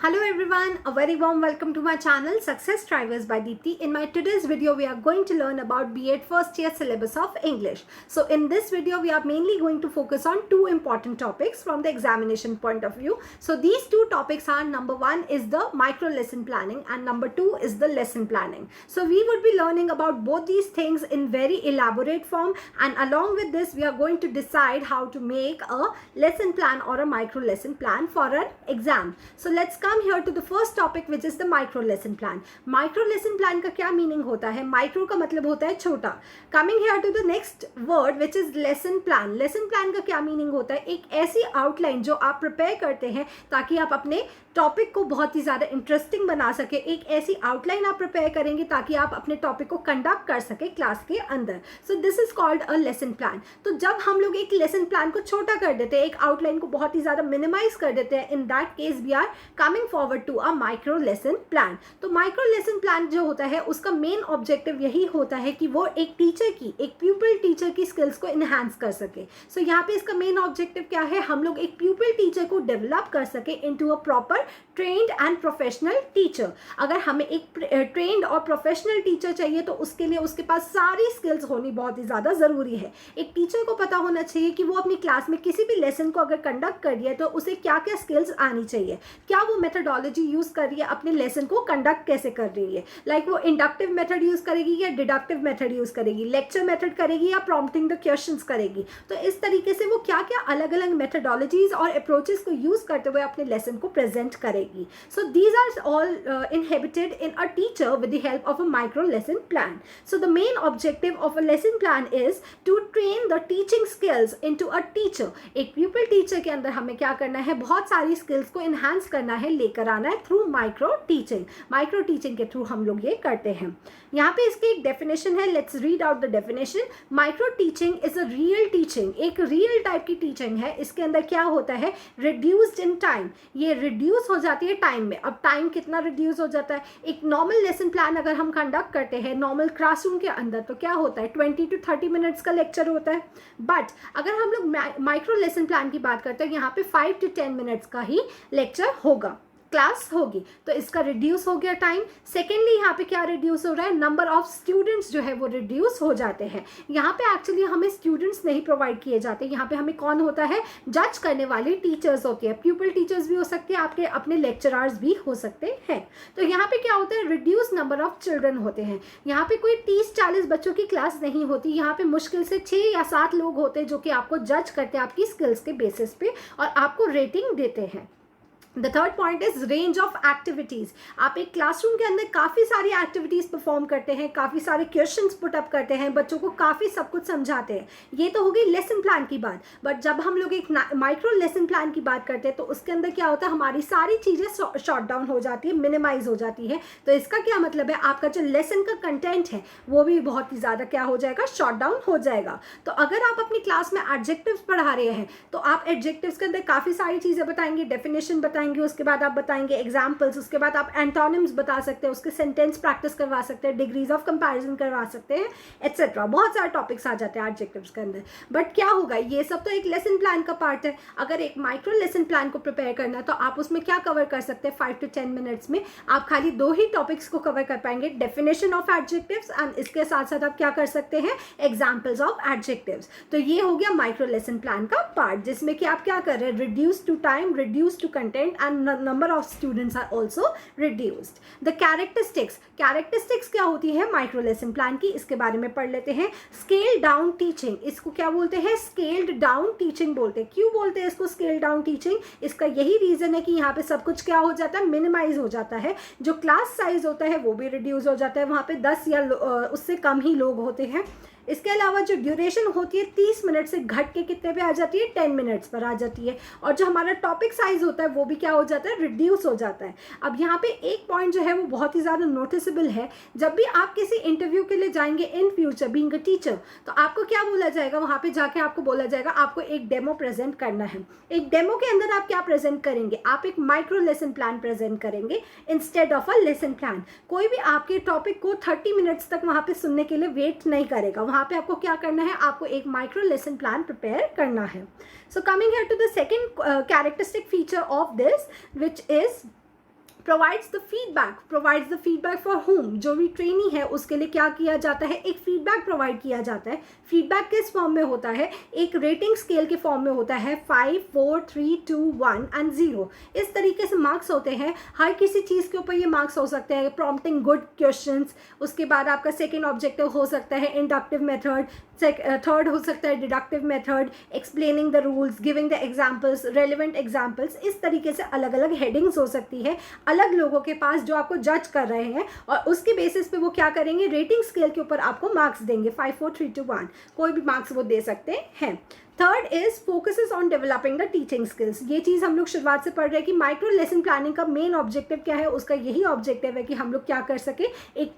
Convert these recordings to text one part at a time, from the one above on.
Hello everyone, a very warm welcome to my channel Success Drivers by Deepti. In my today's video, we are going to learn about B.Ed first year syllabus of English. So in this video, we are mainly going to focus on two important topics from the examination point of view. So these two topics are, number one is the micro lesson planning and number two is the lesson planning. So we would be learning about both these things in very elaborate form, and along with this, we are going to decide how to make a lesson plan or a micro lesson plan for an exam. So let's come here to the first topic, which is the micro lesson plan. Micro lesson plan का क्या meaning होता है? Micro का मतलब होता है छोटा. Coming here to the next word which is lesson plan. Lesson plan का क्या मीनिंग होता है? एक ऐसी आउटलाइन जो आप प्रिपेयर करते हैं ताकि आप अपने टॉपिक को बहुत ही ज़्यादा इंटरेस्टिंग बना सके. एक ऐसी आउटलाइन आप प्रिपेयर करेंगे ताकि आप अपने टॉपिक को कंडक्ट कर सके क्लास के अंदर. So this is called a lesson plan. तो जब हम लोग एक लेसन प्लान को छोटा कर देते हैं, एक आउटलाइन को बहुत ही ज़्यादा मिनिमाइज कर देते हैं, in that case we are coming forward to a micro lesson plan. तो माइक्रो लेसन प्लान जो होता है उसका मेन ऑब्जेक्टिव यही होता है कि वो एक टीचर की, एक प्यूपिल टीचर की स्किल्स को इन्हांस कर सके. सो यहाँ पे इसका मेन ऑब्जेक्टिव क्या है? हम लोग एक प्यूपिल टीचर को डेवलप कर सके into a proper trained and professional teacher. अगर हमें एक ट्रेन्ड और प्रोफेशनल टीचर चाहिए तो उसके लिए उसके पास सारी स्किल्स होनी बहुत ही ज़्यादा ज़रूरी है. एक टीचर को पता होना चाहिए कि वो अपनी क्लास में किसी भी लेसन को अगर कंडक्ट कर रही है तो उसे क्या क्या स्किल्स आनी चाहिए, क्या वो मेथडोलॉजी यूज़ कर रही है, अपने लेसन को कंडक्ट कैसे कर रही है. लाइक वो इंडक्टिव मेथड यूज़ करेगी या डिडक्टिव मेथड यूज़ करेगी, लेक्चर मेथड करेगी या प्रॉम्प्टिंग द क्वेश्चंस करेगी. तो इस तरीके से वो क्या क्या अलग अलग मेथडोलॉजीज और अप्रोचेस को यूज़ करते हुए अपने लेसन को प्रेजेंट करेगी. So these are all inhabited in a teacher with the help of a micro lesson plan. So the main objective of a lesson plan is to train the teaching skills into a teacher. एक pupil teacher के अंदर हमें क्या करना है? बहुत सारी skills को enhance करना है, लेकर आना है through micro teaching. Micro teaching के थ्रू हम लोग ये करते हैं. यहाँ पे इसकी एक definition है. Let's read out the definition. Micro teaching is a real teaching. एक real type की teaching है. इसके अंदर क्या होता है? Reduced in time. ये reduce हो जाती है टाइम में. अब टाइम कितना रिड्यूस हो जाता है? एक नॉर्मल लेसन प्लान अगर हम कंडक्ट करते हैं नॉर्मल क्लासरूम के अंदर तो क्या होता है? 20 to 30 मिनट्स का लेक्चर होता है. बट अगर हम लोग माइक्रो लेसन प्लान की बात करते हैं, यहाँ पे 5 to 10 मिनट्स का ही लेक्चर होगा, क्लास होगी. तो इसका रिड्यूस हो गया टाइम. सेकेंडली यहाँ पे क्या रिड्यूस हो रहा है? नंबर ऑफ स्टूडेंट्स जो है वो रिड्यूस हो जाते हैं. यहाँ पे एक्चुअली हमें स्टूडेंट्स नहीं प्रोवाइड किए जाते. यहाँ पे हमें कौन होता है? जज करने वाले टीचर्स होते हैं. प्यूपिल टीचर्स भी हो सकते हैं, आपके अपने लेक्चरर्स भी हो सकते हैं. तो यहाँ पे क्या होता है? रिड्यूस नंबर ऑफ चिल्ड्रन होते हैं. यहाँ पे कोई 30-40 बच्चों की क्लास नहीं होती. यहाँ पे मुश्किल से 6 या 7 लोग होते हैं जो कि आपको जज करते हैं आपकी स्किल्स के बेसिस पे और आपको रेटिंग देते हैं. The third point is range of activities. आप एक क्लासरूम के अंदर काफ़ी सारी एक्टिविटीज़ परफॉर्म करते हैं, काफ़ी सारे क्वेश्चंस पुट अप करते हैं, बच्चों को काफ़ी सब कुछ समझाते हैं. ये तो हो गई लेसन प्लान की बात. बट जब हम लोग एक माइक्रो लेसन प्लान की बात करते हैं तो उसके अंदर क्या होता है? हमारी सारी चीज़ें शॉर्ट डाउन हो जाती है, मिनिमाइज हो जाती है. तो इसका क्या मतलब है? आपका जो लेसन का कंटेंट है वो भी बहुत ही ज़्यादा क्या हो जाएगा? शॉर्ट डाउन हो जाएगा. तो अगर आप अपनी क्लास में एडजेक्टिव्स पढ़ा रहे हैं तो आप एडजेक्टिव्स के अंदर काफ़ी सारी चीज़ें बताएंगे, डेफिनेशन बताएंगे, उसके बाद आप बताएंगे एग्जाम्पल्स, उसके बाद आप एंटोनिम्स बता सकते हैं, उसके सेंटेंस प्रैक्टिस करवा सकते हैं, डिग्रीज ऑफ कंपैरिजन करवा सकते हैं, एटसेट्रा. बहुत सारे टॉपिक्स आ जाते हैं एडजेक्टिव्स के अंदर. बट क्या होगा? ये सब तो एक लेसन प्लान का पार्ट है. अगर एक माइक्रो लेसन प्लान को प्रिपेयर करना है तो आप उसमें क्या कवर कर सकते हैं? 5 to 10 मिनट्स में आप खाली 2 ही टॉपिक्स को कवर कर पाएंगे, डेफिनेशन ऑफ एडजेक्टिव्स एंड इसके साथ साथ आप क्या कर सकते हैं? Examples of adjectives. तो ये हो गया माइक्रो लेसन प्लान का पार्ट, जिसमें कि आप क्या कर रहे हैं? Reduce to time, reduce to content and number of students are also reduced. The characteristics क्या होती है माइक्रो लेसन प्लान की? इसके बारे में पढ़ लेते हैं. Scale down teaching. इसको क्या बोलते हैं? स्केल्ड डाउन टीचिंग बोलते हैं. क्यों बोलते हैं इसको स्केल डाउन टीचिंग? इसका यही रीजन है कि यहाँ पे सब कुछ क्या हो जाता है? मिनिमाइज हो जाता है. जो क्लास साइज होता है वो भी रिड्यूस हो जाता है. वहाँ पे 10 या उससे कम ही लोग होते हैं. इसके अलावा जो ड्यूरेशन होती है 30 मिनट से घट के कितने पे आ जाती है? 10 मिनट्स पर आ जाती है. और जो हमारा टॉपिक साइज होता है वो भी क्या हो जाता है? रिड्यूस हो जाता है. अब यहाँ पे एक पॉइंट जो है वो बहुत ही ज़्यादा नोटिसेबल है. जब भी आप किसी इंटरव्यू के लिए जाएंगे in future being a teacher तो आपको क्या बोला जाएगा? वहाँ पे जाके आपको बोला जाएगा आपको एक डेमो प्रेजेंट करना है. एक डेमो के अंदर आप क्या प्रेजेंट करेंगे? आप एक माइक्रो लेसन प्लान प्रेजेंट करेंगे instead of a lesson plan. कोई भी आपके टॉपिक को 30 मिनट्स तक वहाँ पे सुनने के लिए वेट नहीं करेगा. वहाँ पे आपको क्या करना है? आपको एक माइक्रो लेसन प्लान प्रिपेयर करना है. So coming here to the second characteristic feature of this, which is provides the feedback for home, जो भी ट्रेनी है उसके लिए क्या किया जाता है, एक फीडबैक प्रोवाइड किया जाता है। फीडबैक किस फॉर्म में होता है, एक रेटिंग स्केल के फॉर्म में होता है, 5, 4, 3, 2, 1 एंड 0। इस तरीके से मार्क्स होते हैं। हर किसी चीज़ के ऊपर ये मार्क्स हो सकते हैं। प्रॉम्प्टिंग गुड क्वेश्चंस, उसके बाद आपका सेकेंड ऑब्जेक्टिव हो सकता है इंडक्टिव मेथड, थर्ड हो सकता है deductive method, explaining the rules, giving the examples, relevant examples. इस तरीके से अलग अलग हेडिंग्स हो सकती है अलग लोगों के पास जो आपको जज कर रहे हैं, और उसके बेसिस पे वो क्या करेंगे, रेटिंग स्केल के ऊपर आपको मार्क्स देंगे। 5, 4, 3, 2, 1 कोई भी मार्क्स वो दे सकते हैं। Third is focuses on developing the teaching skills. ये चीज़ हम लोग शुरुआत से पढ़ रहे हैं कि माइक्रो लेसन प्लानिंग का मेन ऑब्जेक्टिव क्या है, उसका यही ऑब्जेक्टिव है कि हम लोग क्या कर सके, एक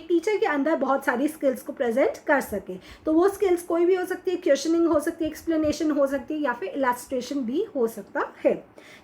टीचर के अंदर बहुत सारी स्किल्स को प्रेजेंट कर सके। तो वो स्किल्स कोई भी हो सकती है, क्वेश्चनिंग हो सकती है, एक्सप्लेनेशन हो सकती है, या फिर इलस्ट्रेशन भी हो सकता है।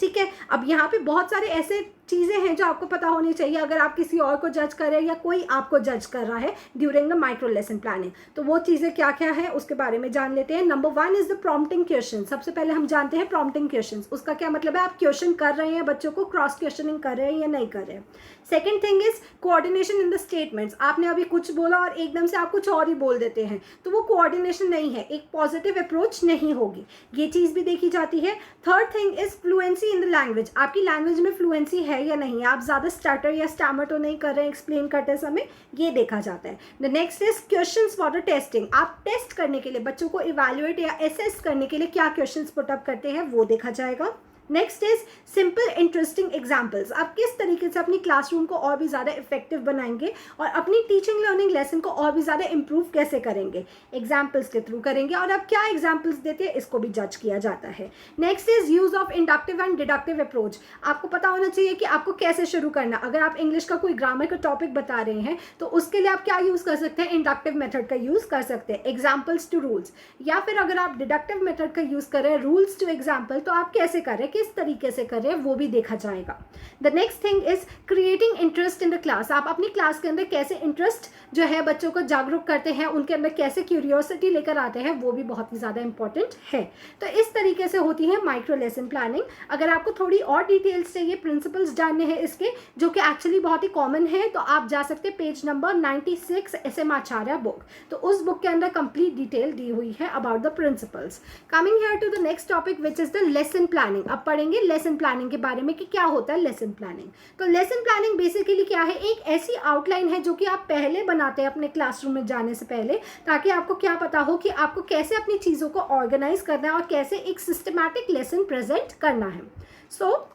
ठीक है, अब यहाँ पे बहुत सारे ऐसे चीज़ें हैं जो आपको पता होनी चाहिए अगर आप किसी और को जज कर रहे हैं या कोई आपको जज कर रहा है during the micro lesson planning. तो वो चीज़ें क्या क्या है उसके बारे में जान लेते हैं। Number 1 is the prompting question. सबसे पहले हम जानते हैं प्रॉम्प्टिंग क्वेश्चन। उसका क्या मतलब है, आप क्वेश्चन कर रहे हैं, बच्चों को क्रॉस क्वेश्चनिंग कर रहे हैं या नहीं कर रहे हैं। Second thing is coordination in the statements. आपने अभी कुछ बोला और एकदम से आप कुछ और ही बोल देते हैं, तो वो कोऑर्डिनेशन नहीं है, एक पॉजिटिव अप्रोच नहीं होगी, ये चीज़ भी देखी जाती है। Third thing is fluency in the language. आपकी लैंग्वेज में फ्लुएंसी है या नहीं, आप ज़्यादा स्टटर या स्टैमर तो नहीं कर रहे हैं एक्सप्लेन करते समय, ये देखा जाता है। The next is questions for the testing. आप टेस्ट करने के लिए, बच्चों को इवैल्यूएट या असेस करने के लिए क्या क्वेश्चंस पुट अप करते हैं वो देखा जाएगा। Next is simple interesting examples. आप किस तरीके से अपनी क्लासरूम को और भी ज़्यादा इफेक्टिव बनाएंगे और अपनी टीचिंग लर्निंग लेसन को और भी ज़्यादा इंप्रूव कैसे करेंगे, एग्जाम्पल्स के थ्रू करेंगे। और आप क्या एग्जाम्पल्स देते हैं इसको भी जज किया जाता है। Next is use of inductive and deductive approach. आपको पता होना चाहिए कि आपको कैसे शुरू करना। अगर आप इंग्लिश का कोई ग्रामर का टॉपिक बता रहे हैं तो उसके लिए आप क्या यूज़ कर सकते हैं, इंडक्टिव मेथड का यूज़ कर सकते हैं, एग्जाम्पल्स टू रूल्स। या फिर अगर आप डिडक्टिव मेथड का यूज़ कर रहे हैं, रूल्स टू एग्जाम्पल, तो आप कैसे कर रहे हैं, किस तरीके से कर रहे हैं, वो भी देखा जाएगा। The next thing is creating interest in the class. आप अपनी क्लास के अंदर कैसे इंटरेस्ट जो है बच्चों को जागरूक करते हैं, उनके अंदर कैसे क्यूरियोसिटी लेकर आते हैं, वो भी बहुत ही ज़्यादा इंपॉर्टेंट है। तो इस तरीके से होती है माइक्रो लेसन प्लानिंग। अगर आपको थोड़ी और डिटेल्स चाहिए, प्रिंसिपल्स जानने हैं इसके, जो कि एक्चुअली बहुत ही कॉमन है, तो आप जा सकते हैं पेज नंबर 96 SM आचार्य बुक। तो उस बुक के अंदर कंप्लीट डिटेल दी हुई है about the principles. Coming here to the next topic which is the lesson planning. अब पढ़ेंगे लेसन प्लानिंग के बारे में कि क्या होता है लेसन प्लानिंग। तो लेसन प्लानिंग बेसिकली क्या है, एक ऐसी आउटलाइन है जो कि आप पहले बनाते हैं अपने क्लासरूम में जाने से पहले, ताकि आपको क्या पता हो कि आपको कैसे अपनी चीज़ों को ऑर्गेनाइज करना है और कैसे एक सिस्टमैटिक लेसन प्रेजेंट करना है। सो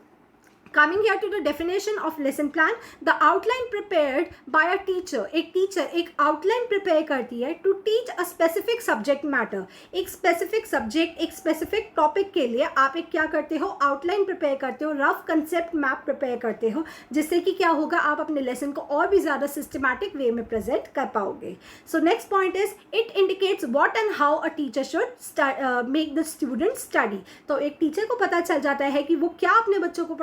coming here to the definition of lesson plan, the outline prepared by a teacher। एक टीचर एक आउटलाइन प्रिपेयर करती है to teach a specific subject matter. एक स्पेसिफिक सब्जेक्ट, एक स्पेसिफिक टॉपिक के लिए आप एक क्या करते हो, आउटलाइन प्रिपेयर करते हो, रफ कंसेप्ट मैप प्रिपेयर करते हो, जिससे कि क्या होगा, आप अपने लेसन को और भी ज़्यादा सिस्टमैटिक वे में प्रेजेंट कर पाओगे। So next point is it indicates what and how a teacher should make the student study. तो एक टीचर को पता चल जाता है कि वो क्या अपने बच्चों को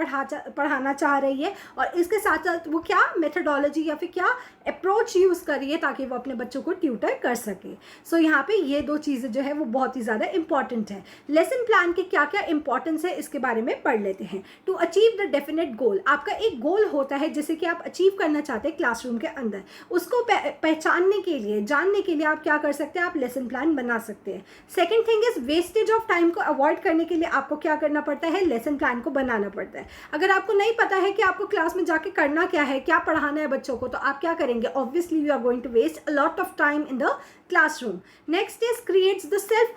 पढ़ाना चाह रही है और इसके साथ साथ वो क्या मेथडोलॉजी या फिर क्या अप्रोच यूज़ कर रही है ताकि वो अपने बच्चों को ट्यूटर कर सके। सो यहाँ पे ये दो चीज़ें जो है वो बहुत ही ज़्यादा इंपॉर्टेंट है। लेसन प्लान के क्या क्या इंपॉर्टेंस है इसके बारे में पढ़ लेते हैं। टू अचीव द डेफिनेट गोल, आपका एक गोल होता है जिसे कि आप अचीव करना चाहते हैं क्लासरूम के अंदर, उसको पहचानने के लिए, जानने के लिए आप क्या कर सकते हैं, आप लेसन प्लान बना सकते हैं। Second thing is wastage of time को अवॉइड करने के लिए आपको क्या करना पड़ता है, लेसन प्लान को बनाना पड़ता है। अगर आपको नहीं पता है कि आपको क्लास में जाके करना क्या है, क्या पढ़ाना है बच्चों को, तो आप क्या करेंगे, obviously you are going to waste a lot of time in the classroom. Next is creates the self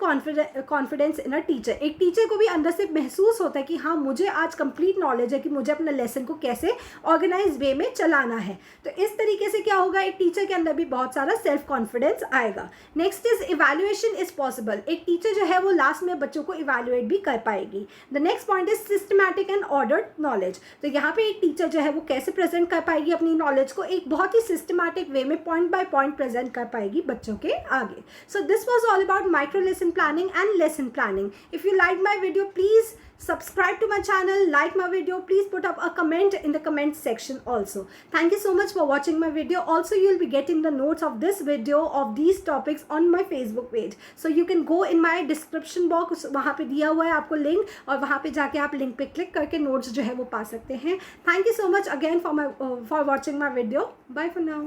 confidence in a teacher. एक टीचर को भी अंदर से महसूस होता है कि हाँ मुझे आज कंप्लीट नॉलेज है कि मुझे अपना लेसन को कैसे ऑर्गेनाइज वे में चलाना है। तो इस तरीके से क्या होगा, एक टीचर के अंदर भी बहुत सारा सेल्फ कॉन्फिडेंस आएगा। Next is evaluation is possible. एक टीचर जो है वो लास्ट में बच्चों को इवैल्यूएट भी कर पाएगी। The next point is systematic and ordered knowledge. तो यहाँ पे एक टीचर जो है वो कैसे प्रेजेंट कर पाएगी अपनी नॉलेज को, एक बहुत ही सिस्टमैटिक वे में पॉइंट बाय पॉइंट प्रेजेंट कर पाएगी बच्चों के आगे। So this was all about micro lesson planning and lesson planning. If you liked my video, please subscribe to my channel, like my video. Please put up a comment in the comment section also. Thank you so much for watching my video. Also, you will be getting the notes of this video of these topics on my Facebook page. So you can go in my description box, वहाँ पे दिया हुआ है आपको link, और वहाँ पे जाके आप लिंक पे क्लिक करके नोट्स जो है वो पा सकते हैं. Thank you so much again for watching my video. Bye for now.